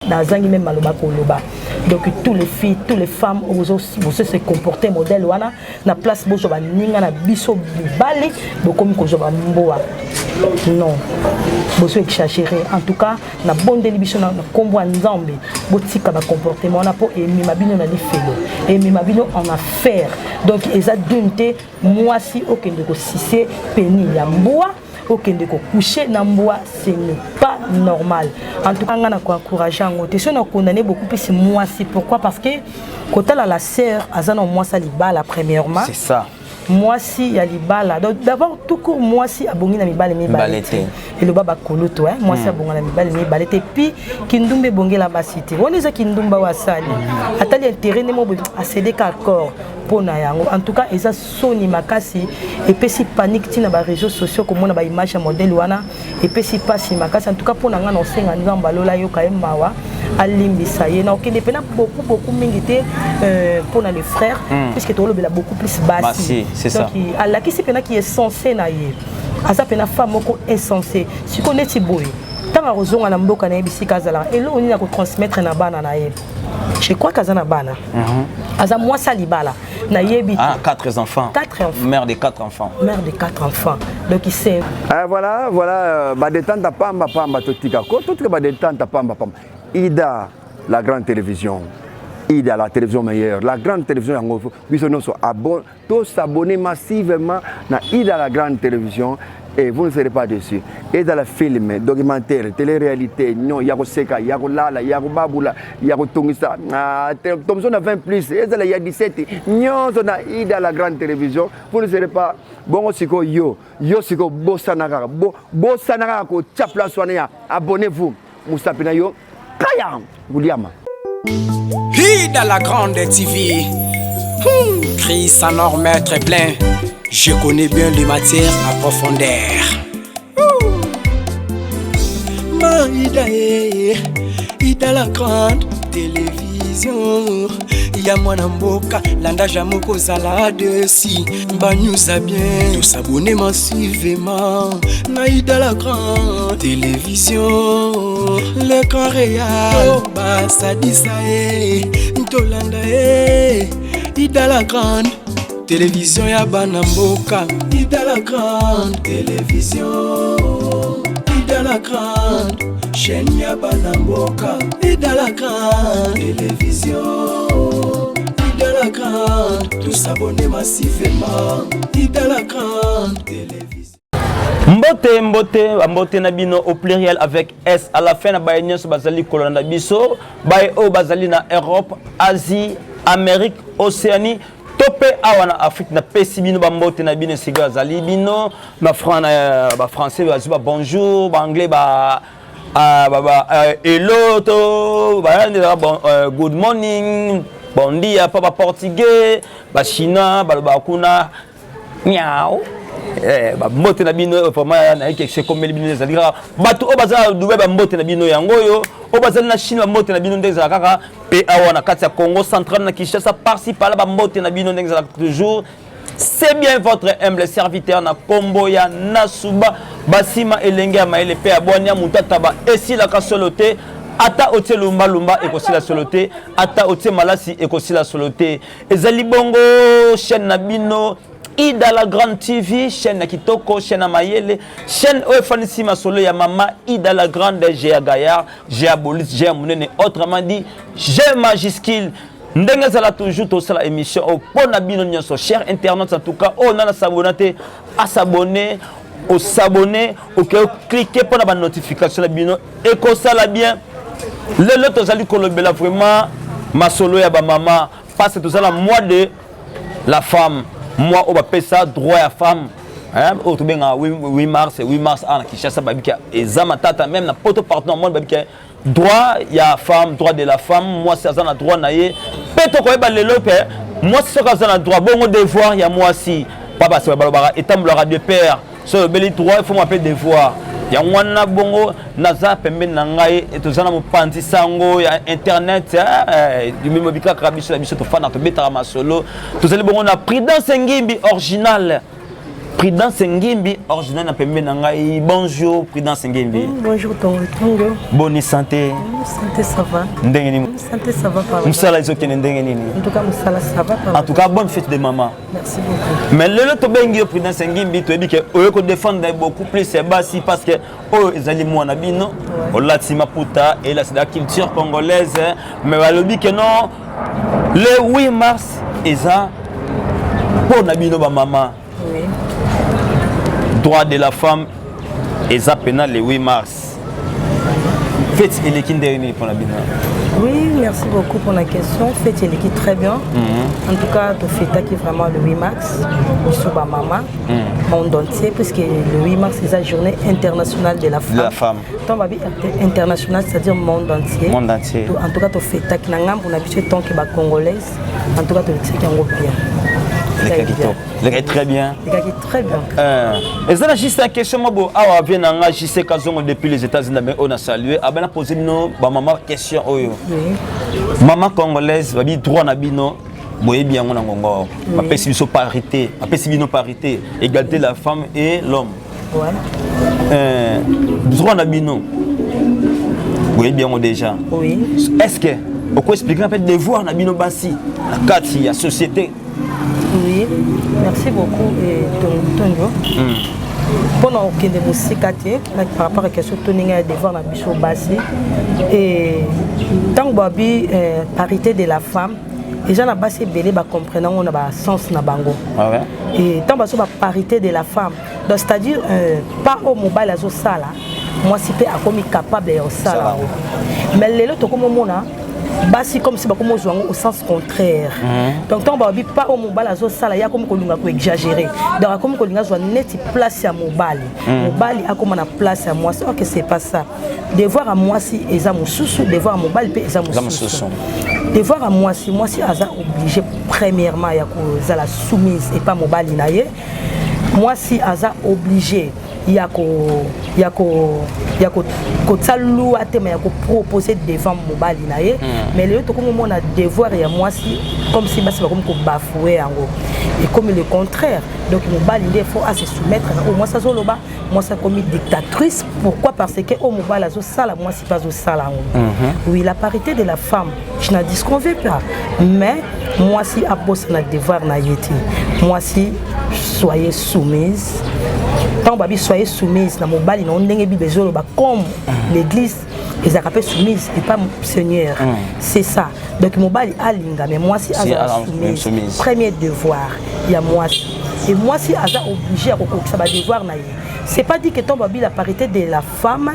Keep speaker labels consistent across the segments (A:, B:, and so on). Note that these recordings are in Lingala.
A: nazangi même maloba koloba. Donc tous les filles, toutes les femmes vous se comporter modèle wana na place bozo ba ninga na biso bali bokomi ko joba mboa. Non. Bozo exagérer. En tout cas, na bonne délibération na kombo nzambe botika ba comportement na po et mi mabino na lifelo. Et mi mabino en affaire. Donc eza dunte moi si okende ko sisé peni ya mboa. Okende ko coucher na mboa, ce n'est pas normal. En tout cas, on a encouragé en côté. Si on a condamné beaucoup plus moi c'est pourquoi parce que quand la sœur azana moi ça libala premièrement.
B: C'est ça.
A: Moi si ya libala. Donc d'abord tout court moi si abongi na mibale balete. Et le baba koloto hein. Moi si abonga na mibale balete puis kindumbe bongela basité. On les a kindumba wasali. Atali intérêt ne mo a cédé qu'accord. En tout cas, ils ont soni makasi et puis si panique tina ba réseaux sociaux comme on a ba image modèle wana et puis si passe makasi en tout cas pour nga non senga nzamba lola yo ka mawa alimbisa ye na okende pena beaucoup mingité pour les frères puisque to lobela beaucoup plus basi
B: c'est ça.
A: Donc ala qui c'est pena qui est censé na ye asa pena femme moko insensé si connaît ti boy tanga rozonga na mboka na bisika zala et là on a ko transmettre na bana na ye. Je crois qu'Azana Bana. Aza moi salibala. Na yebi.
B: Ah, 4 enfants.
A: 4 enfants.
B: Mère de 4 enfants.
A: Mère de 4 enfants. Donc il sait.
C: Voilà, bah détente pamba totika. Tout que bah détente pamba. Ida, la grande télévision. Ida, la télévision meilleure. La grande télévision en gros. Tous s'abonner massivement na Ida, la grande télévision. Et vous ne serez pas déçus. Et dans le film, documentaire, télé-réalité, non, il y a Seka, il y a Lala, il y a Baboula, il y a Tongisa, Thomson a 20 plus, et il y a 17, non, on a dans la grande télévision. Vous ne serez pas bon, siko yo siko Bossanara, Bossanara, ko Tchapla Soania, abonnez-vous, Moussapina yo, Kayam, William.
D: Dans la grande TV, Chris en maître plein. Je connais bien les matières à profondeur. Ida la grande télévision. Y'a mon amboka, landa jamoko zala dessus. Bah nous a bien, tous s'abonner massivement. Ida la grande télévision. L'écran réel, bah ça dit ça Ntolanda Ida la grande télévision ya banamboka. Ida la grande télévision. Ida la grande chaîne ya banamboka. Ida la grande télévision. Ida la grande tous s'abonner massivement. Ida la grande télévision.
B: Mbote na bino au pluriel avec S à la fin na baye nyonso bazali kolanda biso baye o bazali na Europe, Asie, Amérique, Océanie. Topé awana Afrique na pesi bino ba mbote na bino siga zali bino ba français ba bonjour ba anglais ba hello to ba good morning bon dia pa ba portugais ba chinois ba kuna miao ba mbote na bino vraiment na quelque comme les bino zali bato o baza duwe ba mbote na bino yango yo o bazali na Chine ba mbote na bino ndeza kaka pe awana kati ya Congo central na Kinshasa par-ci par là ba mbote na bino ndeza toujours. C'est bien votre humble serviteur na kombo ya Nasuba basima elenge maele pe abonia mutata ba esi la kasolote ata otie lumba ekosi la solote ata otie malasi ekosi la solote ezali bongo chaîne na bino Ida la grande TV, chaîne Kitoko, chaîne Mayele, chaîne Oefanisi Masolo ya Mama, Ida la grande, Géa Gaillard, Géa Bolis, Géa Mounene, autrement dit, Géa Majuscule. Ndenga zala toujours to sala émission au pona bino nyonso cher internautes en tout cas on a s'abonner à s'abonner au s'abonner au cliquer pour la notification la bino et que ça la bien le lot to zali kolobela vraiment masolo ya ba mama parce que tout ça la mois de la femme. Moi, on va payer ça droit à la femme. Au 8 mars, à Kinshasa, et Zamatata, même dans poto partout dans le monde, droit, il y a femme, droit de la femme. Moi, c'est un droit naïe. Peut-être que les lopes, moi, c'est un droit. Bon, devoir, il y a moi aussi. Papa, c'est un état de père. Sur le bel droit, il faut m'appeler devoir. Ya wana bongo naza pembe na ngai etozana mopanzi sango ya internet dumimo bika krabiso la biso to fana to betara masolo tozali bongo na Prudence Ngimbi original Prudence Ngimbi, original na pembe na ngai. Bonjour Prudence Ngimbi.
A: Bonjour Tongo.
B: Bonne santé.
A: Santé ça va.
B: Ndenge ni.
A: Santé ça va pas.
B: Musala izo kene ndenge nini.
A: En tout cas musala ça va pas.
B: En tout cas bonne fête de maman.
A: Merci beaucoup.
B: Mais le to bengi Prudence Ngimbi to ebi ke oyo ko défendre beaucoup plus basi parce que oh ezali mwana bino. Olati maputa et là c'est la culture congolaise mais balobi que non le 8 mars eza pour na bino ba maman.
A: Oui.
B: Droit de la femme eza pénal le 8 mars. Fête et l'équipe dernier pour la bino.
A: Oui, merci beaucoup pour la question. Fête et l'équipe très bien. En tout cas, tu fais qui vraiment le 8 mars, sur ma maman, monde entier, puisque le 8 mars c'est la journée internationale de la femme.
B: De la femme.
A: Tant babi international, c'est-à-dire monde entier.
B: Monde entier.
A: En tout cas, tu fais qui n'angam pour habituer tant que congolaise. En tout cas, tu sais qu'il y a un bien.
B: Les gars très bien.
A: Les gars qui très bien.
B: Et ça juste une question moi bon awa vient na JC Kazongo depuis les États-Unis mais on a salué a ben posé nous ba maman question oyo.
A: Oui.
B: Maman congolaise va bi droit na bino boye bien on a ngongo. Ma pesi biso parité, ma pesi bino parité, égalité de la femme et l'homme.
A: Ouais.
B: Droit na bino. Boye bien déjà.
A: Oui.
B: Est-ce que on peut expliquer un peu devoir na bino basi la quartier la société.
A: Oui, merci beaucoup Tongo. Pendant que de musique par rapport à la question de devoir na biso basi et tant babi parité de la femme les gens na basi belé ba comprenant on a ba sens na bango.
B: Ah ouais.
A: Et tant baso ba parité de la femme donc c'est-à-dire pas au mobile azo sala moi si peut a comme capable de sala mais les autres comme mona basi comme si ba comme au sens contraire. Donc tant babi pas au mobile azo sala ya comme kolunga ko exagérer donc comme kolunga zo net place à mobile mobile a comme na place à moi OK c'est pas ça devoir à moi si eza mususu devoir à mobile pe eza mususu devoir à moi si aza obligé premièrement ya ko za la soumise et pas mobile naie moi si aza obligé yako tsalu atema yako proposer devant mobali na ye mais le to comme on a devoir ya moi si comme si basi comme ko bafouer yango et comme le contraire donc mobali il faut à se soumettre au moins ça zoloba moi ça comme dictatrice pourquoi parce que au mobali azo sala moi si pas au sala oui la parité de la femme je n'en disconviens pas mais moi si a boss na devoir na yeti moi si soyez soumise tant babi soyez soumise na mobali na ndenge bi bezolo ba comme l'église les a rappelé soumise et pas seigneur c'est ça donc mobali alinga mais moi si aza soumise premier devoir il y a moi et moi si aza obligé à ça ba devoir na c'est pas dit que ton babi la parité de la femme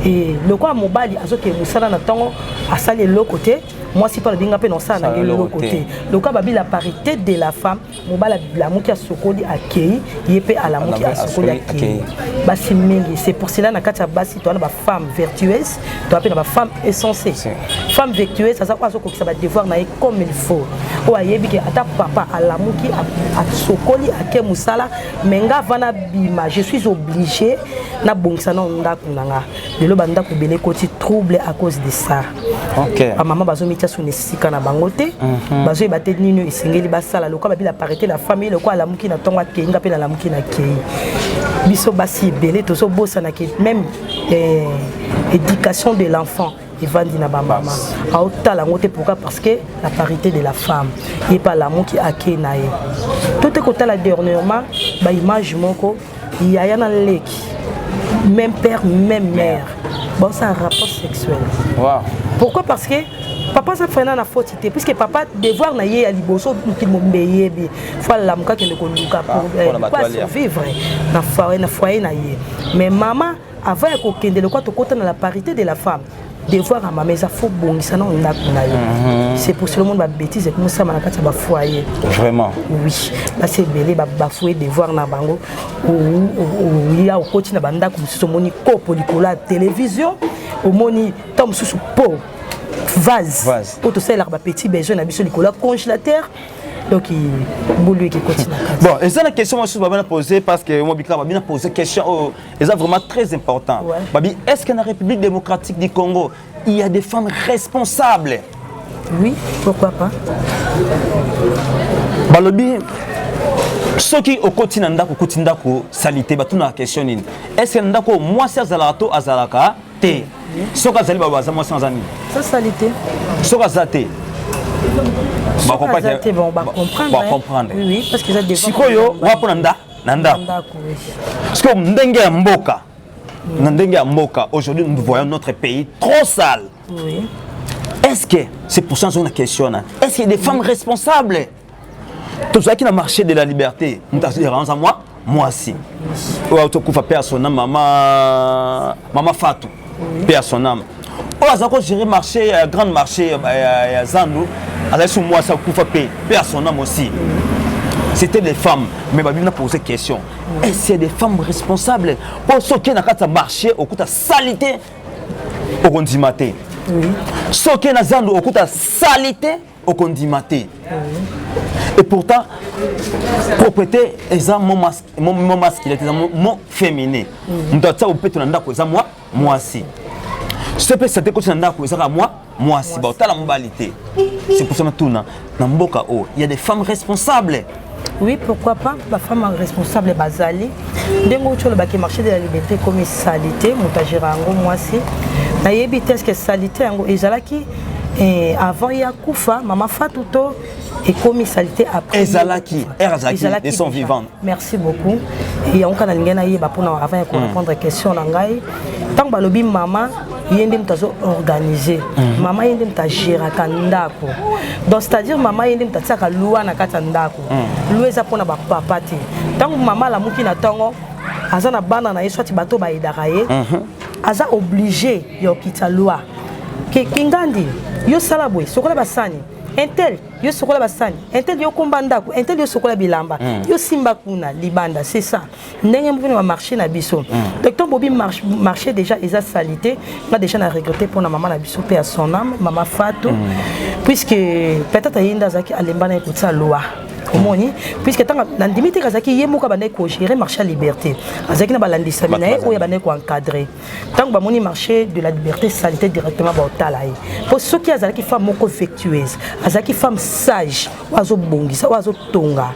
A: et le quoi mobali azo ke musala na tango à saler le côté moi si pas le binga pe non ça na le côté le quoi babi la parité de la femme mobali la muki a sokoli akei yepé à la muki a sokoli akei basi mingi c'est pour cela na kati basi toi na ba femme vertueuse toi pe na ba femme essentielle femme vertueuse ça quoi ko ça va devoir na comme il faut o ayebi ke ata papa à la muki a sokoli akei musala menga vana bima je suis obligé na bongisa na ndako nanga lelo banda ko belé koti trouble à cause de ça. OK. A maman bazo mitia sou nesika na bangote bazo baté nino isengeli basala lokwa babi la parité la famille lokwa la muki na tonga kenga pe na la muki na kei biso basi belé to so bossa na ke même éducation de l'enfant evandi na ba maman a otala ngote pourquoi parce que la parité de la femme et pas la muki ake na ye tout est côté la dernièrement ba image moko yaya na leki même père même mère bon c'est un rapport sexuel.
B: Wow.
A: Pourquoi parce que papa ça fait na faute puisque papa devoir na ye ya liboso ki mombeye bi faut la muka ke ko luka pour survivre na foyer na ye mais maman avant ko kende le quoi to kota na la parité de la femme devoir à ma maison faut bongisa na ndako na ye c'est pour tout le monde ba bêtise et comme ça na kati ba foyer vraiment oui ba c'est belé ba foyer devoir na bango ou ya au koti na bandako mususu moni kopo likola télévision au moni tom susu po vase pour tout ça là ba petit besoin na biso likola congélateur donc il boulou qui continue.
B: Bon, et ça la question moi je vais poser parce que moi bika bien poser question et ça vraiment très important. Babi, est-ce que dans la République démocratique du Congo, il y a des femmes responsables?
A: Oui, pourquoi pas?
B: Balobi Ce qui au quotidien ndako salité ba tuna question nini. Est-ce que ndako moi c'est azalato azalaka te. Ce que azali ba baza moi sans ami.
A: Ça salité.
B: Ce que azate.
A: Ba comprendre. Oui, parce que ça dépend.
B: Sikoyo wa pona nanda. Parce que ndenge ya mboka. Ndenge ya mboka aujourd'hui nous voyons notre pays trop sale.
A: Oui.
B: Est-ce que c'est pour ça qu'on a questionné. Est-ce qu'il y a des femmes responsables? Tout ça qui a marché de la liberté, nous avons moi aussi. Autokufa père son âme, maman Fatou, père son âme. On a géré marché, grand marché, Zandou, avec son moi ça kufa père son âme aussi. C'était des femmes, mais ma Bible a posé question. Est-ce qu'il y a des femmes responsables pour ceux qui ont marché au coup de salité au condimate?
A: Oui.
B: Ceux qui ont au coup de salité au condimate. Et pourtant, propriété est un mot masculin, c'est un mot féminin. Nous devons peut-être moi aussi. Ce que c'est que moi aussi. C'est pour ça que il y a des femmes responsables.
A: Oui, pourquoi pas, la femme responsable Bazali. Dengo sur le bac marché de la liberté comme salité, Moutagirango, moi aussi. Naïbi est-ce que salité ango ezalaki et avant il y a Koufa, maman Fatouto et comme salité après.
B: Ezalaki, ils sont vivants.
A: Merci beaucoup. Et on a ngena yeba pour avant qu'on répondre question nangai. Tant que balobi maman yende mtazo organiser. Maman yende mta gérer kandako. Donc c'est-à-dire maman yende mta tsaka loi na kata ndako. Loi eza pona ba papa te. Tant que maman la muki na tango azana bana na yeswati bato ba idaka ye. Aza obligé yo kita loi. Ke kingandi yo salabwe sokola basani. Intel yo sokola basani. Intel yo kombandako, Intel yo sokola bilamba. Yo simba kuna libanda, c'est ça. Ndenge mbona va marcher na biso. Docteur Bobby marché déjà eza salité. On a déjà na regretté pour na maman na biso paix à son âme, maman Fatou. Puisque peut-être yinda zaki alembana pour sa loi. Puisque tant que l'indemnité kazaki yemuka bande ko gérer marché à liberté azaki na balandi samina ou ya bande ko encadrer tant que bamoni marché de la liberté santé directement ba otalaye pour ceux qui azaki femme moko vertueuse azaki femme sage oazo bongisa oazo tonga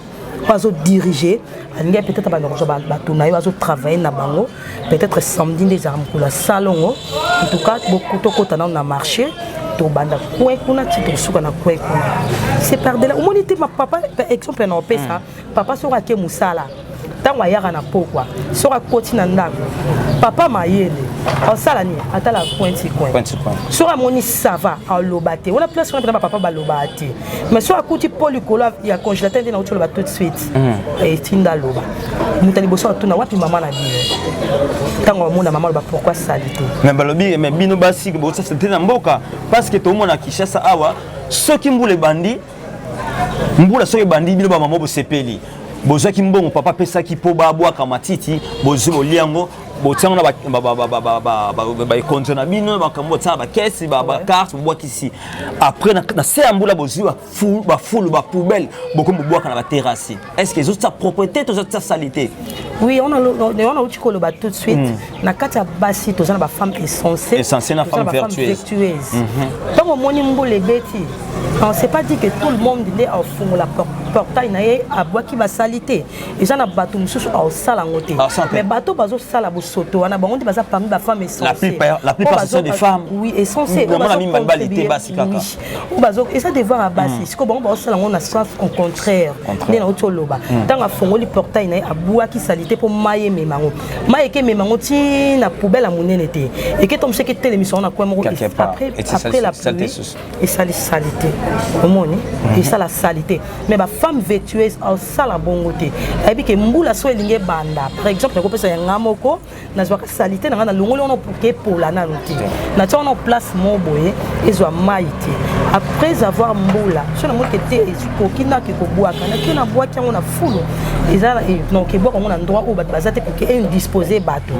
A: oazo diriger alinga peut-être ba noko ba tuna oazo travailler na bango peut-être samedi des armes pour la salon en tout cas beaucoup to kota na marché to banda kwe kuna tito suka na kwe kuna c'est par de là humanité ma papa par exemple na opesa papa sora ke musala tango ayaka na pokwa sora koti na ndako papa mayele osala ni atala pointi sora moni sava alobate on a place on a papa balobate mais sora koti polikolo ya congélateur na otolo ba tout de suite et tinda loba mutali boso tuna wapi mama na bio tango mona mama loba pourquoi salité
B: mais balobi mais bino basi bo ça c'était na mboka parce que tout le monde a Kinshasa awa ceux qui mbule bandi mbula ceux qui bandi bino ba mama bo sepeli boza ki mbongo papa pesa ki po ba bwa kamatiti bozo liango botango na ba konzona bino ba kambo tsa ba caisse ba carte bo kisi après na se mbula bozo ba full ba poubelle boko mbo kana ba terrasse est-ce que c'est sa propriété toute sa salité?
A: Oui, on a outil koloba tout de suite na kati ya basi tozana ba femme essentielle
B: na femme vertueuse.
A: Tant au moni mbule beti on s'est pas dit que tout le monde est au fond la portail na a bois qui va salité et ça na bato mususu au sala ngote mais bato bazo sala bo soto wana bango baza parmi ba femme essentielle
B: la plupart ce sont des femmes
A: oui essentielles
B: on a mis balité basi kaka
A: ou bazo et ça devoir à basi ce que bango bazo sala ngona sens au contraire ne na otoloba tant a fongoli portail na a bois qui salité pour maye memango maye ke memango ti na poubelle à monene te et que tom se que telle émission na quoi après la pluie et ça les salité et ça la salité mais ma femme vertueuse au sala bongote et puis que mbula so elinge banda par exemple ko pesa nga moko na zwa salité na longoli on pour que pour la nanuti na tona place mo boye ezwa maite après avoir mbula so na mo que te eziko kina ke ko boaka na kina boaki on a fulu ezala donc ke boaka on a endroit où bazate pour que indisposer bato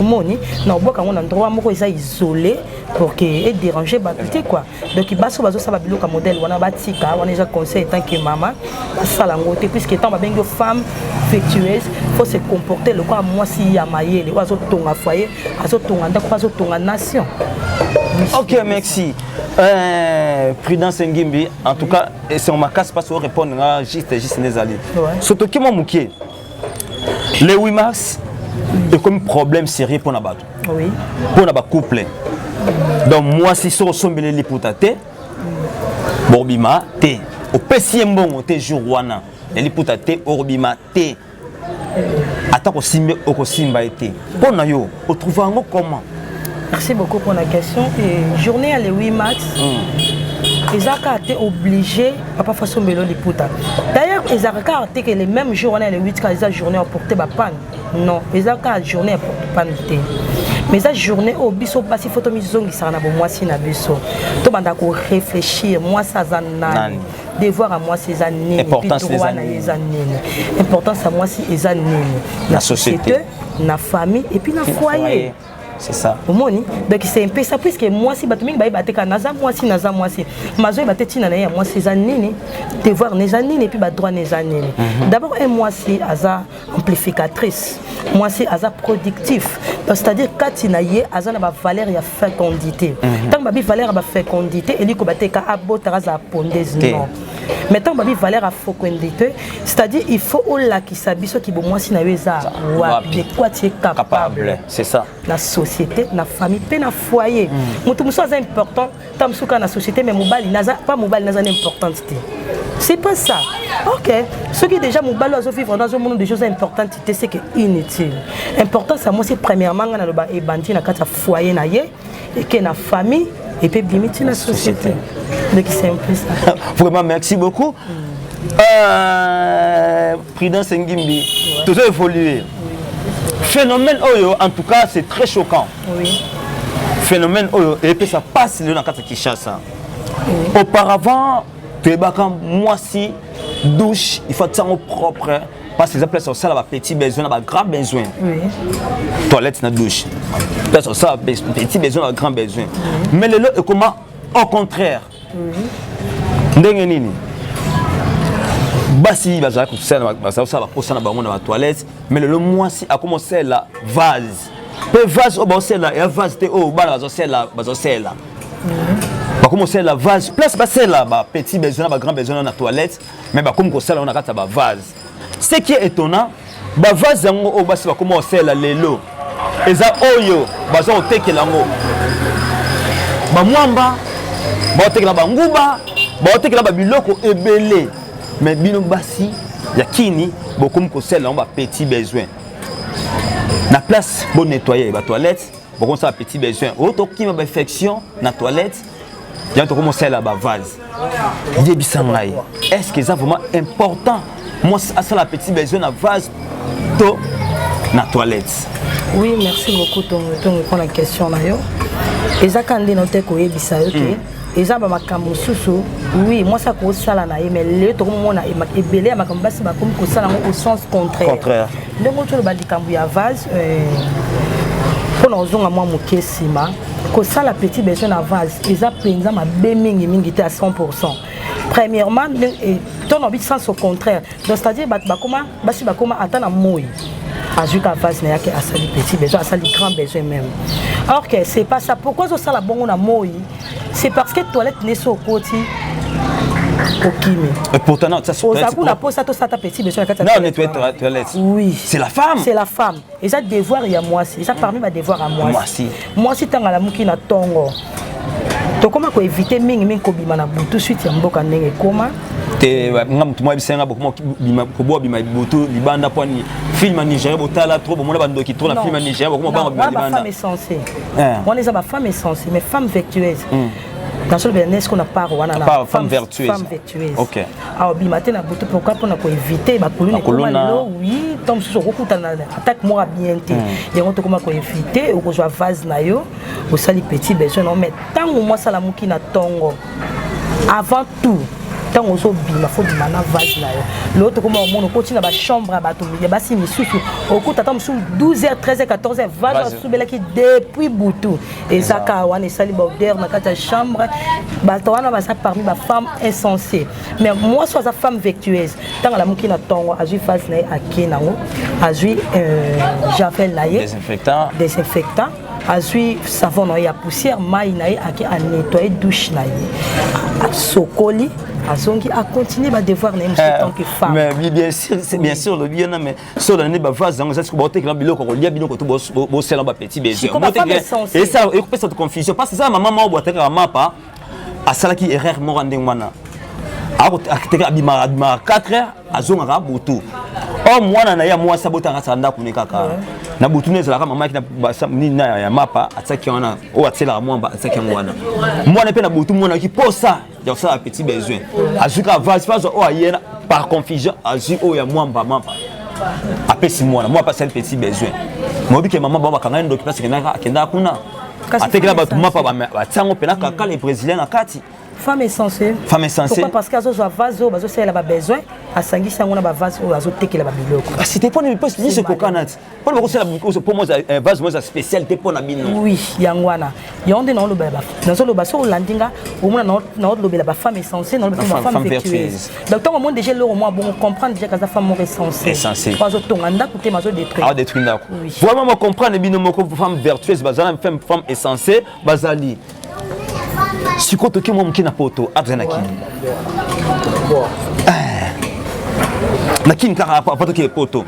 A: moni na boaka on a endroit moko eza isolé pour que et déranger bato quoi donc baso bazo sa babiloka modèle wana batika wana déjà conseil tant que maman sala ngote puisque tant ba bengo femme vertueuse faut se comporter le quoi moi si ya mayele oazo tonga foyer azo tonga ndako azo tonga nation
B: Ok, merci. Prudence Ngimbi, en tout cas, c'est on m'a casse pas sur répondre juste Nezali. Surtout qui m'a mouqué. Le 8 mars, c'est comme problème sérieux pour la bateau.
A: Oui.
B: Pour la couple. Donc moi si sur sombre les putate, borbima te. Au PC bon te jour wana. Les putate orbima te. Attends au simba été. Pour na yo, on trouve un comment?
A: Merci beaucoup pour la question. Et journée à le 8 mars, les Zaka étaient obligés à pas façon de les puta. D'ailleurs, les Zaka étaient que les mêmes jours, on a le 8 quand les journée à porter ma panne. Non, les Zaka journée à porter panne. Mais la journée au biso passé photo mission qui sera na bon moi si na biso. To banda ko réfléchir, moi ça zanani. Devoir à moi ces années.
B: Importance des années.
A: Importance à moi si les années.
B: La société,
A: la famille et puis le foyer.
B: C'est ça.
A: Donc c'est un peu ça puisque moi si batumi ba bateka naza moi si mazo ba tetina na ya moi ces années devoir les années et puis ba droit les années. D'abord un moi si aza amplificatrice. Moi si aza productif. C'est-à-dire quand il y a aza na ba valeur ya fécondité. Tant ba bi valeur ba fécondité et li ko bateka abotara za pondez non. Mais tant babi valeur à fécondité, c'est-à-dire il faut la qui s'habille qui bon moi si na weza de quoi tu es capable.
B: C'est ça.
A: La société, la famille, puis le foyer. Mutu muso c'est important. Tant que la société mais mobile naza pas mobile naza importante. C'est pas ça. OK. Ce qui déjà mobile doit vivre dans un monde de choses importantes, c'est que inutile. Important ça moi c'est premièrement na loba e bandi na kata foyer na ye et que na famille et puis bien la société. Donc c'est un peu ça.
B: Vraiment merci beaucoup. Prudence Ngimbi, tout a évolué. Phénomène Oyo, en tout cas, c'est très choquant.
A: Oui.
B: Phénomène Oyo, et puis ça passe le dans le Kinshasa. Auparavant, tu es moi si douche, il faut que ça soit propre. Parce que les appels sont ça, là, petit besoin, là, grand besoin.
A: Oui.
B: Toilette, na douche. Là, sont ça, petit besoin, grand besoin. Mais le lot est comment? Au contraire. Ndengenini. Basi, ça va la toilette. Mais le mois si a commencé la vase. Le vase au bas là, et vase te au bas là, va commencer la vase. Place passer là, petit besoin, grand besoin dans la toilette. Mais comme ça là, on a gâté la vase. Ce qui est étonnant, la vase au bas va commencer là les lots. Et ça oyo, bazo au teke lango. Ba mwamba, ba teke la banguba, ba teke la biloko ebele. Mais bino basi yakini beaucoup ko sel on va petit besoin. Na place bon nettoyer la toilette, beaucoup ça petit besoin. Auto qui ma infection na toilette, il y a to commencer là ba vase. Yebisangai. Est-ce que c'est vraiment important? Moi ça la petit besoin na vase to na toilette.
A: Oui, merci beaucoup pour la question là yo. Et ça quand on note ko yebisa OK. Et ça makambo susu. Oui, moi ça ko sala na mais le to mo na ebele makambo basi ba comme ko sala au sens contraire. Donc to ba likambo ya vase pour nous zonga moi mokesima ko sala petit besoin na vase. Et ça penza ma be mingi te à 100%. Premièrement, ton habit sens au contraire. Donc c'est-à-dire ba comment attendre moi. Ajuka vase na yake asali petit besoin, asali grand besoin même. Alors que c'est pas ça. Pourquoi ça la bonne na moi? C'est parce que toilette n'est pas au côté.
B: Et pourtant, ça se passe.
A: On a posé ça petit besoin.
B: Non, nettoyer toilette.
A: Oui.
B: C'est la femme.
A: C'est la femme. Et ça devoir il y a moi aussi. Ça parmi ma devoir à moi. Moi aussi tant à la muki na tongo. Donc comment ko éviter mingi ko bima na tout de suite ya mboka ndenge koma.
B: Te ngam tuma bisenga beaucoup bima ko bo bima butu libanda poni film en Nigeria botala trop bon na bando qui trop la film en Nigeria beaucoup ba libanda.
A: Femme est censée. On les a ma femme est censée mais femme vertueuse. Dans ce business qu'on a pas
B: femme vertueuse.
A: Femme vertueuse.
B: OK.
A: Alors bimaté na butu pourquoi pour éviter ba colonne oui, tom sur okuta na attaque moi bien té. Et on to comment ko éviter ou ko joa vase na yo, au sali petit besoin non mais tant moi ça la muki na tongo. Avant tout tant on so bima faut bima na vase na yo. L'autre comment on continue na ba chambre à bato ya basi misusu. Okuta tam sur 12h 13h 14h vase subela ki depuis butu. Et ça ka wana sali ba odeur na kata chambre. Bato wana ba ça parmi ba femme insensée. Mais moi soit sa femme vertueuse. Tant la muki na tongo a ju vase na akina ngo. A ju javel na ye.
B: Désinfectant.
A: azui savon na ya poussière mai na aki a nettoyer douche na ye sokoli azongi a continuer ba devoir na en tant que femme.
B: Mais bien sûr, c'est bien sûr le bien mais sur la neba vase dans ça que boté que biloko ko lia biloko to bo sela ba petit baiser. Et ça et peut cette confusion parce que ça maman boité ka mapa a sala ki erreur mo rande ngwana. Akiteka abima 4 heures azonga butu. Oh mwana na ya mwasa botanga sanda kunika kaka. Na butu nezala kama mama na ya mapa ataki wana o atela mwamba ataki mwana. Mwana pe na butu mwana ki posa ya ça petit besoin. Azuka vase phase o ayena par confusion azu o ya mwamba mapa. Apesi mwana moi pas un petit besoin. Moi bi ke mama baba kanga ndo parce que na kenda kuna. Atekela ba mapa ba tsango pena kaka les brésiliens na kati.
A: Femme essentielle.
B: Femme essentielle.
A: Pourquoi? Parce qu'elles ont vase, elles ont besoin. À Sangui, ça on a vase, elles ont teke la biloko.
B: C'était pas une possibilité ce coconut. Pour le conseil pour moi un vase moi spécialité pour la bino.
A: Oui, yangwana. Yonde na loba ba. Dans le baso landinga, au moins na loba la femme essentielle, na loba femme vertueuse. Donc tant au moins déjà le moins bon comprendre déjà que la femme essentielle.
B: Essentielle.
A: Pas autant anda côté mazo détruire.
B: Ah détruire d'accord. Vraiment moi comprendre bino moko femme vertueuse bazala femme essentielle bazali. Si tu as un peu de poto, tu as un peu de poto.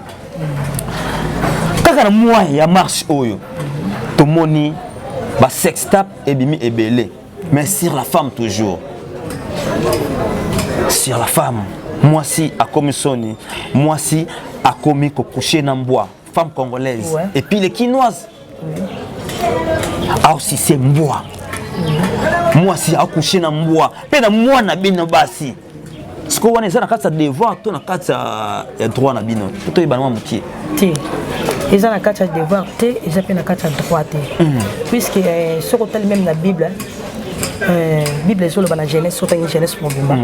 B: Quand il y a marche, tu moni, sex tap et bimi et belé. Mais sur la femme toujours. Sur la femme. Moi si à comme Sony, moi si à comme coucher dans bois, femme congolaise. Et puis les quinoises. Ah aussi c'est bois. Moi si accoucher na mwa pe na mwana bino basi siko wana eza na kati ya devoir to na kati ya droit na bino to yeba na mukie
A: te eza na kati ya devoir te eza pe na kati ya droit te puisque soko tali même na Bible Bible ezoloba na Genèse surtout une Genèse mobimba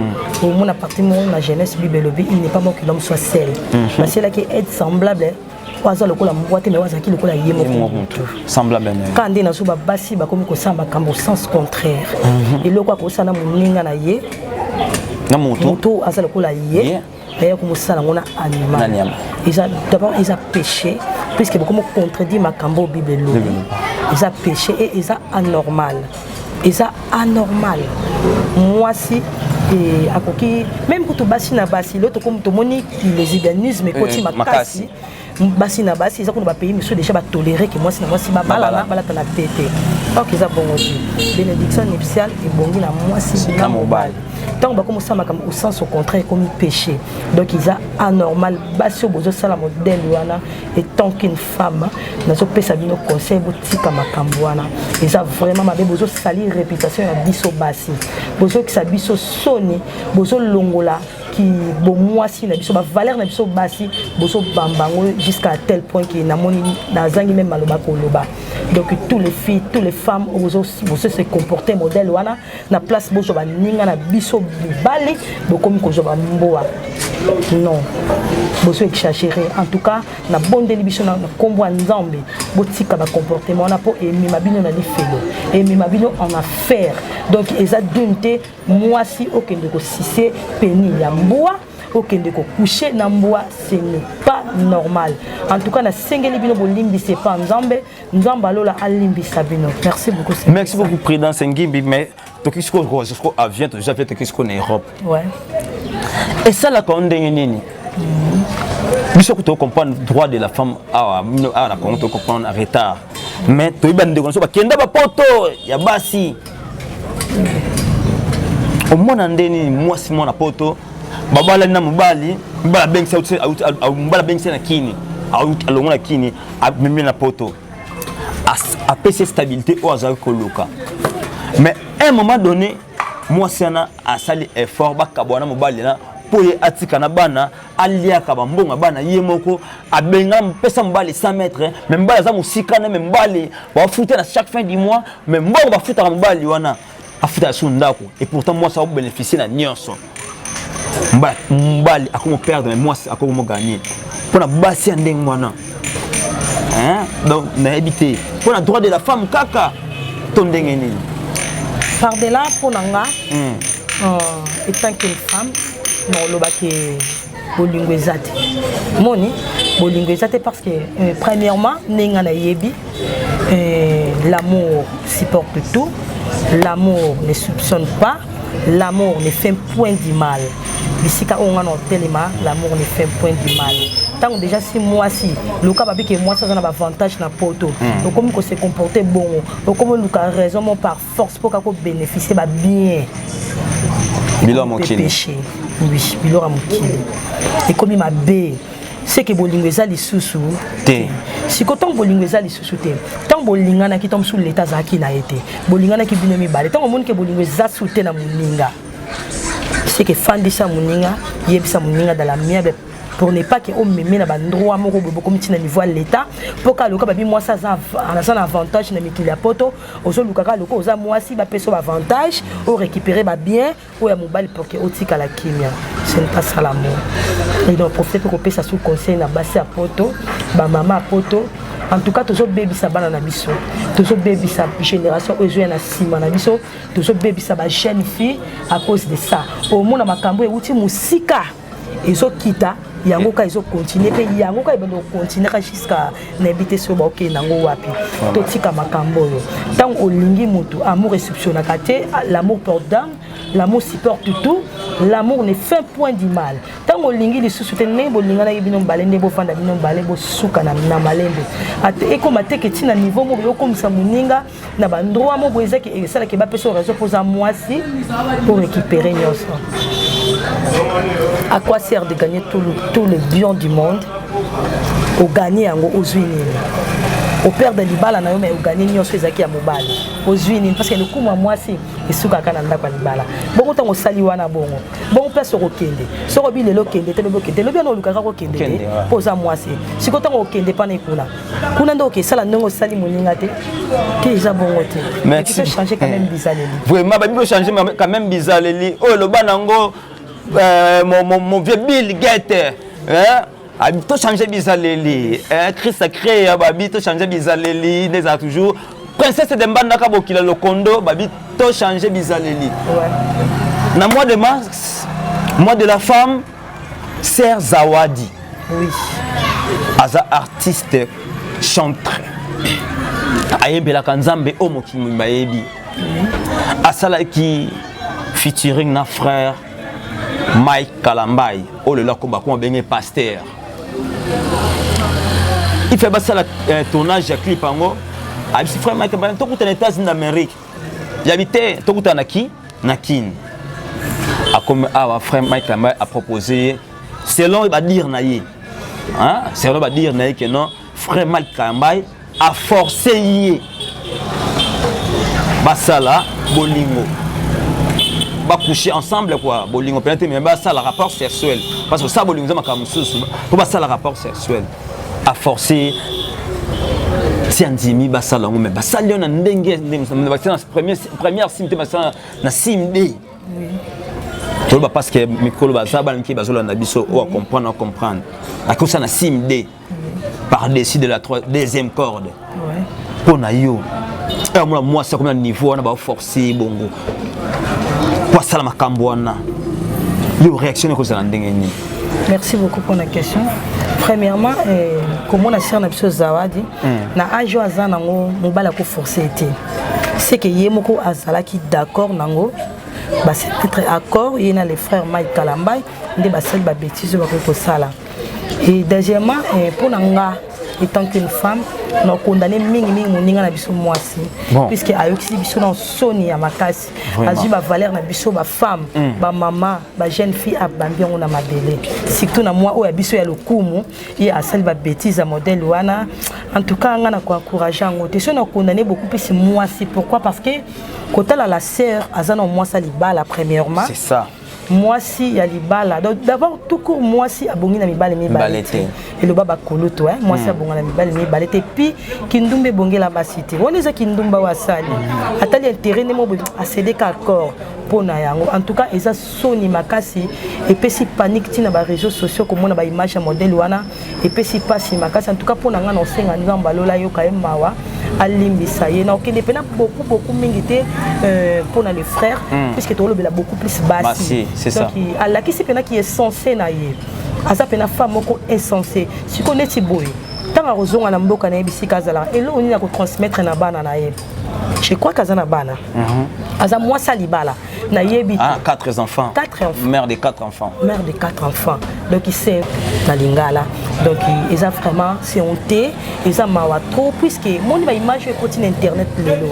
A: au moins à partir de la Genèse Bible lobi il n'est pas bon que l'homme soit seul parce que là qui est semblable waza lokola mboite mais waza ki lokola yemo
B: semblable
A: quand ndena so ba basi ba komi ko samba kambo sens contraire et lokwa ko sana muninga na ye
B: na moto
A: asa lokola ye et comme ça on a animal d'abord ils a péché puisque beaucoup contredit ma kambo Bible ils a péché et ils a anormal moi si et à coquille même pour tout bassi na bassi l'autre comme tout moni les organismes côté makasi basi na basi ils ont pas pays mais ceux déjà pas tolérer que moi si ba bala na tête donc ils a bon aussi bénédiction nuptiale et bongi na moi si na mobile tant ba comme ça ma comme au sens au contraire comme péché donc ils a anormal basi au bozo sala modèle wana et tant qu'une femme na so pesa bino conseil botika makambo wana ils a vraiment ma bozo sali réputation ya biso basi bozo ki sa biso soni bozo longola qui bon moi si na biso ba valeur na biso basi bozo bambango jusqu'à tel point que na moni na zangi même maloba ko loba donc tous les filles toutes les femmes bozo se comporter modèle wana na place bozo ba ninga na biso bali bokomi ko joba mboa non bozo exagérer en tout cas na bonde libiso na kombo nzambe botika ba comportement wana po et mimabino na lifelo et mimabino en affaire donc eza dunte moi si okende ko sisé peni ya mboa okende ko coucher na mboa ce n'est pas normal en tout cas na sengeli bino bolimbi c'est pas nzambe alola alimbi sabino merci beaucoup
B: président Sengimbi mais tokisko ko avion déjà fait tokisko en Europe
A: ouais
B: et ça la konde nini biso ko comprendre droit de la femme à la konde ko comprendre en retard mais to ibande ko so ba kenda ba poto ya basi au moins ndeni moi si mona poto babala na mobali mbala bengisa mbala bengisa na kini alongo na kini mimi na poto a PC stabilité au azar koloka mais à un moment donné moi c'est na a sali effort ba kabwana mobali na poye atika na bana alia ka bambonga bana yemoko abenga mpesa mbali 100 mètres mais mbali za musika na mbali ba futa na chaque fin du mois mais mbongo ba futa mbali wana afuta sundako et pourtant moi ça va bénéficier na nyonso mbali akomo perdre mais moi akomo gagner pour na basi ndengwana hein donc na habité pour na droit de la femme kaka tondenge nini
A: par de là pour nanga étant qu'une femme non lobaki bolingwezati moni bolingo ezate parce que premièrement nenga na yebi l'amour supporte tout, l'amour ne soupçonne pas, l'amour ne fait point du mal. Ici quand on a tellement l'amour ne fait point du mal. Tant déjà si moi si le cas que moi ça a un avantage na poto. Donc comme que se comporter bon, comme le cas raison par force pour qu'on bénéficier ba bien.
B: Bilo mokili.
A: Oui, bilo mokili. Et comme il m'a bé, c'est que bolingo ezali susu
B: té.
A: Si quand bolingo ezali susu té. Tant bolinga na ki tombe sous l'état zaki na été. Bolinga na ki binomi balé. Tant monde que bolingo za souté na muninga. C'est que fandisa muninga, yebisa muninga dans la mienne pour ne pas que on me mette dans droit moko comme tu na niveau l'état pour que le cas babi moi ça a un avantage na mikili poto ozo lukaka loko oza moi si ba peso avantage ou récupérer ba bien ou ya mobile pour que otika la kimia ce n'est pas ça l'amour. Et donc profiter pour que ça sous conseil na basi à poto ba maman à poto. En tout cas, tous les bébés ça bana na biso, tous les bébés ça génération aujourd'hui na sima na biso, tous les bébés ça ba jeune fille à cause de ça. Au monde makambo e uti musika ezo kita yango ka ezo continuer pe yango ka ebendo continuer jusqu'à n'habiter sur boké nango wapi. To tika makambo yo. Tant olingi mutu amour exceptionnel kate, l'amour porte d'âme, l'amour supporte tout, l'amour ne fait point du mal. Tant olingi li susute ne bolinga na bino balende bo fanda bino balé bo suka na malembe. Et comme ate ke tina niveau mo yo comme ça muninga na ba ndroa mo bo ezaki e sala ke ba peso réseau posa moi si pour récupérer nyos. À quoi sert de gagner tout le bien du monde au gagner aux unis au père de libala na yo mais au gagner nyos ezaki ya mobali aux unis parce que le coup moi si esuka kana ndako libala bongo tango sali wana bongo bongo place au kende so ko bilelo kende te lobo kende lobi no lukaka ko kende poza moi si siko tango kende pa na kuna ndo ke sala ndongo sali moninga te déjà bongo te mais tu peux changer quand même bizaleli
B: vraiment ba bi changer quand même bizaleli oh lo banango mon vieux Bill Gates hein to changer bizaleli Christ a créé babi to changer bizaleli des a toujours princesse de Mbanda ka bokila lokondo babi to changer bizaleli ouais. Na mois de mars mois de la femme Sœur Zawadi
A: oui
B: aza artiste chanteur ayembela kanzambe o mokimi mayebi asala ki featuring na frère Mike Kalambai, oh le là combat comment bien pasteur. Il fait passer le tournage de clip en haut. Ah si frère Mike Kalambai, tout est aux États-Unis d'Amérique. J'habitais tout est naki, nakin. A comme frère Mike Kalambai a proposé, selon il va dire naïe, hein, selon il va dire naïe que non, frère Mike Kalambai a forcé y. Basala bolingo. Coucher ensemble quoi bolingo peut-être mais ça le rapport sexuel parce que ça bolingo ça comme pour ça le rapport sexuel à forcer si andimi ba ça longo mais ba ça lion ndenge première sim te ba ça na sim d tout ba parce que micro ba ça ba nki ba zola na biso ou comprendre à cause ça na sim d par dessus de la deuxième corde ouais pour na yo moi c'est comme un niveau on va forcer bongo pour ça la macambouana le réaction que vous avez.
A: Merci beaucoup pour la question. Premièrement comment la sœur na biso Zawadi na ajo azana ngo mobala ko forcer été c'est que yemoko azala ki d'accord nango ba c'est être accord il y a les frères Mike Kalambai ndé ba sel ba bêtise ba ko sala et deuxièmement pour nanga étant qu'une femme nous condamné mingi moninga na biso mwasi puisque ayoksi biso na soni ya makasi azui ba valeur na biso ba femme ba maman ba jeune fille abambi on a mabele surtout na moi o ya biso ya lokumu et asali ba bêtise modèle wana en tout cas nga na ko encourager ngote so na condamné beaucoup plus mwasi pourquoi parce que kotala la sœur azana mwasa libala premièrement
B: c'est ça
A: moi si ya libala donc d'abord tout court moi si abongi na mibale mibalete et le baba koloto hein moi si abonga na mibale mibalete puis kindumbe bongela basité on les a kindumba wasali atali intérêt ne mo a cédé accord pour na yango en tout cas eza soni makasi et puis si panique tina ba réseaux sociaux comme on a ba image modèle wana et puis si passe makasi en tout cas pour na ngana osenga nzamba lola yo kaye mawa alimbisa ye na okende pena beaucoup mingité pour na les frères puisque to lobela beaucoup plus bassi
B: c'est ça
A: donc ala qui c'est pena qui est censé na ye aza pe na femme moko insensé siko neti boye tanga kozonga na mboka na ye bisika azala elo nini ya kotransmettre na bana na ye je crois qu'aza na bana aza mwasi libala na yebi
B: 4 enfants.
A: 4 enfants.
B: Mère de 4 enfants.
A: Mère de 4 enfants. Donc il sait na lingala. Donc ils ont vraiment c'est honté, ils ont mawa trop puisque mon image est continue internet lelo.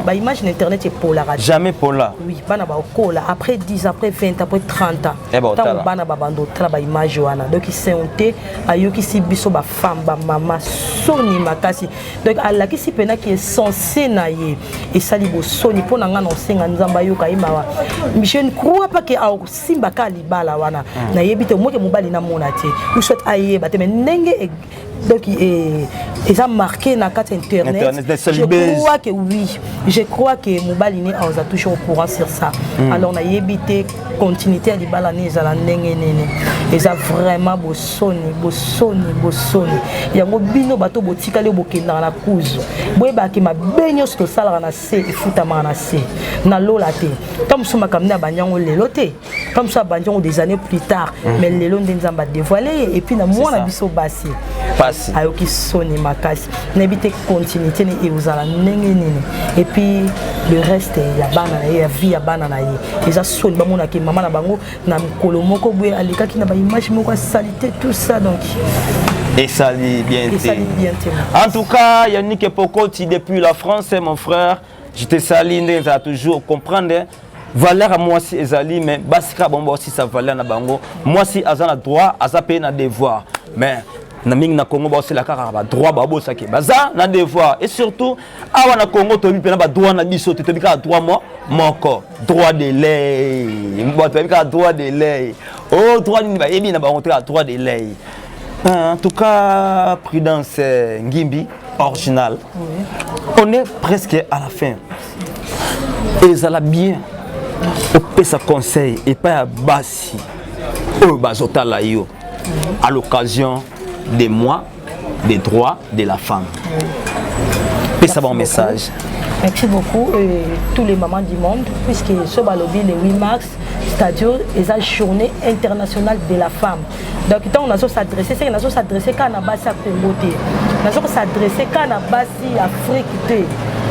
A: Ba image internet est polar.
B: Jamais polar.
A: Oui, bana ba kola après 10 après 20 après 30 ans. Tant bana ba bando tra ba image wana. Donc il sait honté ayoki si biso ba femme ba maman soni makasi. Donc ala ki si pena qui est censé na ye et sali bo soni pona nga no senga nzamba yoka imawa. Je ne crois pas que simba ka libala wana na yebite moke mobali na monate ou soit aye bate mais ndenge donc ils ont marqué na carte internet. Je crois que oui, je crois que mobali ni on a toujours au courant sur ça. Alors na yebite continuité à libala ni za la ndenge nene ils ont vraiment bosoni yango bino bato botika le bokenda na kuzu boyeba ke mabenyo sto sala na se ifutama na se na lola te comme suma kamna banyango lelo te comme ça banyango des années plus tard mais lelo ndenzamba dévoiler et puis na mwana biso basi
B: passé
A: ayoki soni makasi n'habite continuité et uzala ndenge nini et puis le reste ya bana na ya vie ya bana na ye eza soni bamona ke maman na bango na mkolo moko boye alekaki na ba image moko salité tout ça donc
B: et ça lit bien. En tout cas, Yannick Pokoti depuis la France, mon frère, je te salue, tu as toujours comprendre valeur à moi si ezali mais basika bomba aussi ça valeur na bango moi si azana droit azape na devoir mais na mingi na Congo ba aussi la kaka ba droit ba bo saki baza na devoir et surtout awa na Congo to bi pena ba droit na biso to bi ka droit mo moko droit de lait mbo to bi ka droit de lait oh droit ni ba ebi na ba rentrer à droit de lait. En tout cas, Prudence Ngimbi, original. Oui. On est presque à la fin. Et ça l'a bien. On peut se conseil et pas à Bassi. À l'occasion des mois des droits de la femme. Et ça va un message.
A: Merci beaucoup tous les mamans du monde, puisque ce balobi le 8 mars, c'est-à-dire la journée internationale de la femme. Donc on a s'adresser, c'est qu'on a s'adresser quand on a bassi à Congo, on a s'adresser quand on a bassi à Afrique,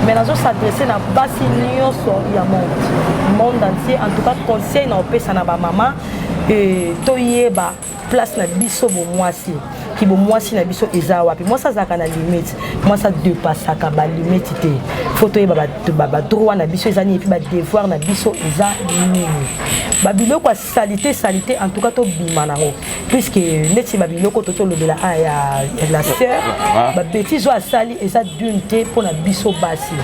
A: mais on a s'adresser à bassi Lyon sur le monde entier. En tout cas, conseil na opé sana ba maman et toyeba place na biso bo mwasi. Qui bon moi si na biso ezawa puis moi ça zaka na limite moi ça dépasse ça ka ba limite té photo e ba droit na biso ezani et puis ba devoir na biso eza nini ba biloko salité en tout cas to bima nango puisque neti ba biloko to to lobela ya la sœur ba bêtise wa sali eza d'unité pour na biso basi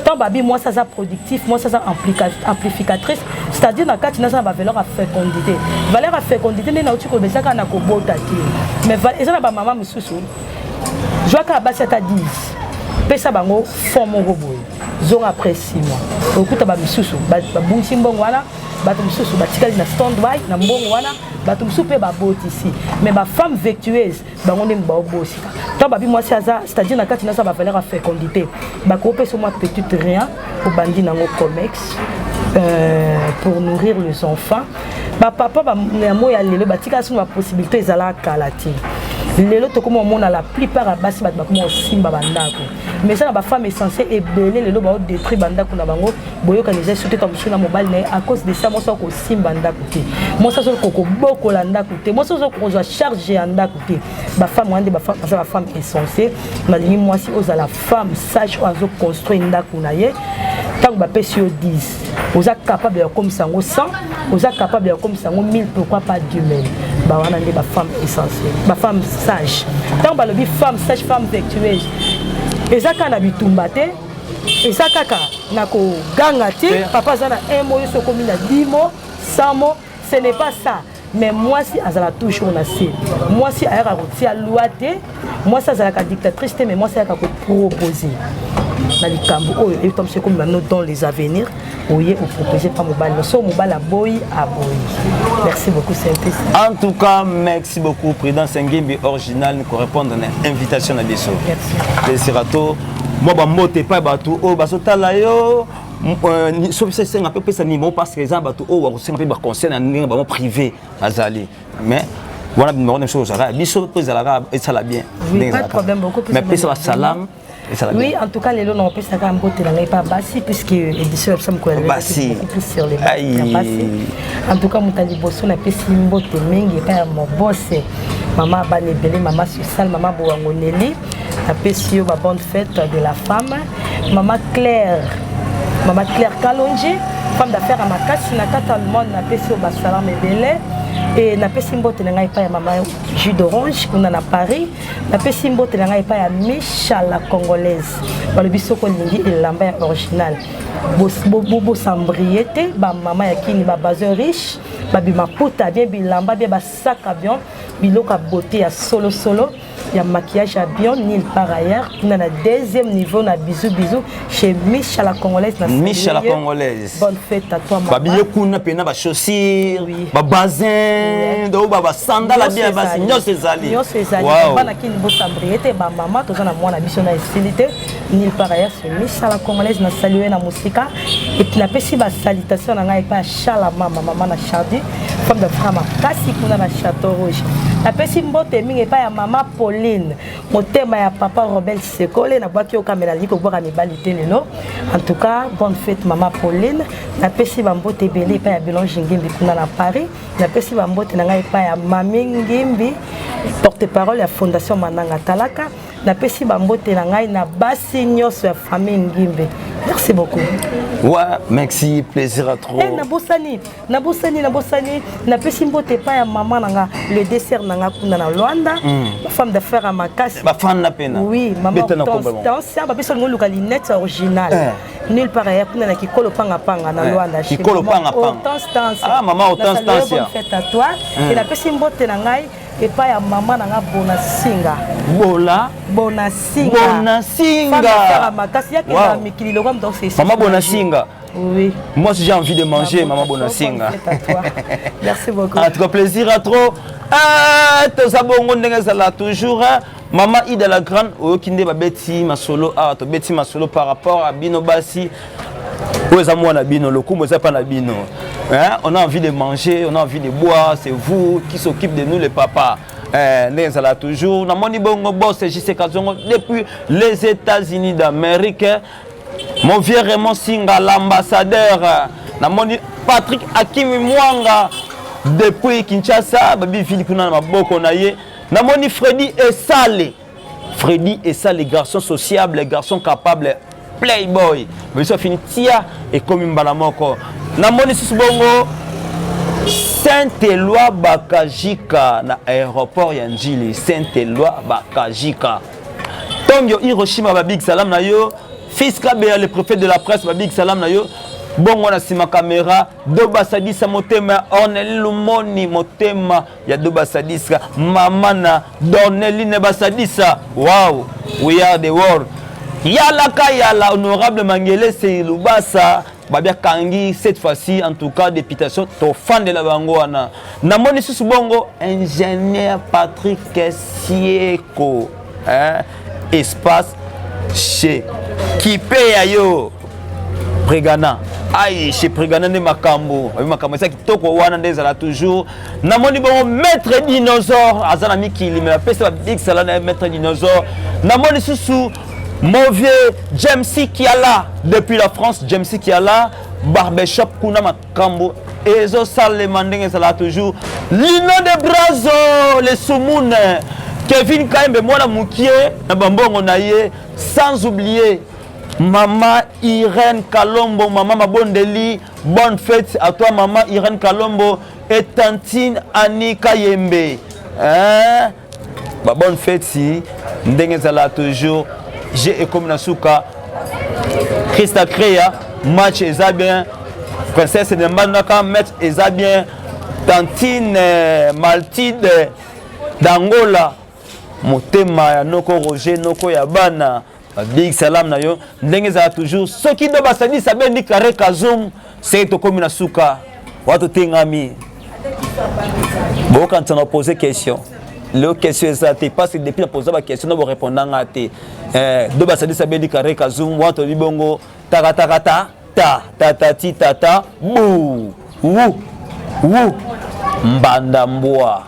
A: tant ba bi moi ça za productif moi ça za amplificatrice c'est-à-dire na kati na ça ba valeur à fécondité na uti ko besaka na ko bota mais ils ont ba maman mususu je vois qu'à basi ta 10 pesa bango forme roboy zone après 6 mois okuta ba mususu ba bunchi mbongo wana bato mususu batikali na stand by na mbongo wana bato mususu pe ba boti ici mais ba femme vertueuse bango ndem ba obosika tant ba bi moi c'est-à-dire na kati na ça ba valeur à fécondité ba ko pesa moi petite rien pour bandi nango comex pour nourrir les enfants. Papa ya moya lelo batika sunu ba possibilité ezala kalati. Lelo to comme on a la plupart à basi ba comme simba bandako. Mais ça ba femme est censée ébeler lelo ba détruire bandako na bango boyoka les sauter comme sur na mobile na à cause de ça moi ça ko simba ndako te. Moi ça ko boko la ndako te. Moi ça ko zo charger ndako te. Ba femme wande ba femme est censée na ligne moi si aux la femme sage ozo construire ndako na ye. Tant que vous 10, vous êtes capable de comme ça 100, vous êtes capable de comme ça 1000, pourquoi pas 10 000. Bah on a des femmes essentielles, ma femme sage. Tant que vous femme sage, femme vertueuse. Et ça quand on tumbate, et ça quand nako gangate, papa zana un mot sur comme il a 10 mots, 100 mots, ce n'est pas ça. Mais moi si azala toujours na sé. Moi si ayaka kotia loi te, moi ça azala ka dictatrice mais moi ça ayaka ko proposer. Na likambo oyo et comme c'est comme maintenant dans les avenirs oye au proposer pas mobile so mobile a boy. Merci beaucoup Saint-Esprit.
B: En tout cas merci beaucoup Prudence Ngimbi original nous répondre à l'invitation à biso.
A: Merci.
B: Desirato moi ba moté pas batou o basotala yo sauf que c'est un peu ça niveau parce que les gens bateau oh on s'est un peu conseil en privé azali mais voilà une chose là biso peut ça et ça la bien
A: oui pas de problème beaucoup
B: mais puis ça salam.
A: Oui, en tout cas, les lots n'ont pas ça comme beauté dans les pas bassi puisque l'édition elle semble qu'elle est beaucoup plus sur les bassi. En tout cas, mon tali bosso n'a pas si beauté mingi pas mon boss. Maman Bane Belé, maman Susal, maman Boangoneli, n'a pas si ma bonne fête de la femme. Maman Claire Kalonji, femme d'affaires à ma casse, n'a pas tout le monde n'a pas si au Bassalam et Belé. Et na pesi mbote na ngai pa ya mama jus d'orange kuna na Paris na pesi mbote na ngai pa ya Micha la congolaise balo bisoko lingi elamba ya original bobo sambriete ba mama ya kini ba bazin riche ba bimaputa bien bilamba bien ba sac à bien biloko ya beauté ya solo il y a maquillage à bien nil par ailleurs on a un deuxième niveau na bisou chez Micha la congolaise
B: Micha la congolaise
A: bonne fête à toi maman
B: ba biloko kuna pena ba chaussures ba bazin do ba sandales bien basi nyose ezali
A: bana kini bo sambriete ba mama to na mwana biso na estilité nil par ailleurs chez Micha la congolaise na saluer na musika et puis na pesi ba salutation na ngai pa Chala maman na Chardi femme de femme kasi kuna na Château Rouge na pesi mbote mingi pa ya mama Pauline motema ya papa Robert Sekole na bwaki okamela liko bwaka mibalite lelo en tout cas bonne fête maman Pauline na pesi bambote belé pa ya Belonge Ngimbi kuna na Paris na pesi bambote na ngai pa ya Mami Ngimbi porte-parole ya fondation Mananga Talaka na pesi bambote na ngai na basi nyonso ya famille Ngimbi. Merci beaucoup.
B: Ouais, merci, plaisir à trop.
A: Na bosani, na pesi mbote pa ya maman nanga le dessert nanga kuna na Luanda, femme d'affaires à Makasi.
B: Ba fan na pena.
A: Oui, maman Constance, ba pesi ngo luka lunette originale. Nulle part ailleurs kuna na kikolo panga na Luanda chez
B: maman
A: Constance.
B: Ah maman Constance.
A: Bonne fête à toi. Et la pesi mbote na ngai et pas ya maman nanga Bonasinga. Bonasinga. Femme d'affaires à Makasi ya kina mikili lo comme donc c'est
B: maman Bonasinga.
A: Oui.
B: Moi si j'ai envie de manger maman Bonasinga.
A: Merci beaucoup.
B: Un trop plaisir à trop. Ah, tout ça bongo ndenge ça là toujours. Maman Ida la grande okinde ba beti masolo to beti masolo par rapport à Bino Bassi. Où moi na Bino le coup moi ça pas na Bino. Hein? On a envie de manger, on a envie de boire, c'est vous qui s'occupe de nous les papas. Ndenge ça là toujours. Na moni bongo boss JC Kazongo depuis les États-Unis d'Amérique. Mon vieux Raymond Singa l'ambassadeur. Na moni Patrick Akimi Mwanga depuis Kinshasa, babi Philippine na maboko na ye. Na moni Freddy et ça les garçons sociables, les garçons capables, playboy. Mais ça finit tia et comme une balamoko. Na moni susubongo Saint-Éloi Bakajika na aéroport ya Njili, Saint-Éloi Bakajika. Tongyo Hiroshima ba big salam na yo. Fils Kabea le préfet de la presse ba big salam na yo. Bongo na sima caméra Doba Sadisa motema Ornel Lumoni motema ya Doba Sadisa mama na Dorneline Basadisa. Wow, we are the world. Yala Kayala honorable Mangele c'est Lubasa babia kangi cette fois-ci en tout cas députation to fan de la bangoana. Na moni susu bongo ingénieur Patrick Sieko. Espace chez Kipé Ayo Prégana. Aïe, chez Prégana de Makambo. Makambo, c'est qui toko wana des ala toujours. Namoni bon maître dinosaure. Azanami qui lui me peste big salana maître dinosaure. Namoni sous mon vieux James qui est là depuis la France. James qui est là. Barbershop kuna Makambo. Ezo sale mandenge sala toujours. Lino de Brazo, les Soumoun. Kevin Kaimbe mwana mukie na bambongo na ye sans oublier Maman Irène Kalombo, maman Mabondeli, bonne fête à toi maman Irène Kalombo et tantine Annika Yembe. Hein? Bah, bonne fête si ndenge zala toujours. J'ai comme Nasuka Christa Créa, match eza bien. Princesse de Manaka, match eza bien. Tantine Maltide d'Angola. Motema ya Noko Roger, Noko Yabana. Big salam na yo ndenge za toujours ce qui doit basadi sabendi kare kazum c'est to comme na suka watu tengami bon quand on a posé question le question ça t'es pas c'est depuis la poser la question on répondant à te do basadi sabendi kare kazum watu libongo takata tata tatati tata bou wou mbandambwa.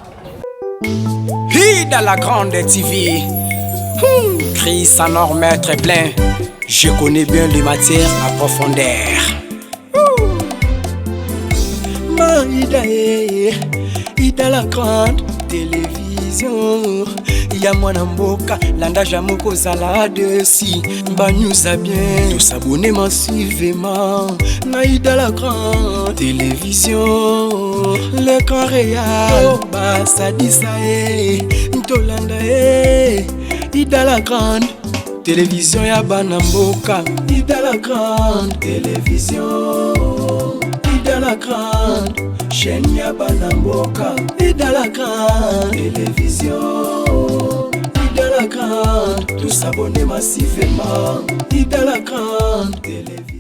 D: Hida la grande TV. Chris Sanor maître plein. Je connais bien les matières à profondeur. Maïda Ida la grande télévision. Ya mwana mboka landa jamoko zala dessus. Ba news a bien tous abonnés massivement. Naïda la grande télévision. L'écran réel ba sadisa Ntolanda Ida la grande télévision ya bana mboka. Ida la grande télévision. Ida la grande chaîne ya bana mboka. Ida la grande télévision. Ida la grande tous abonnés massivement. Ida la grande télévision.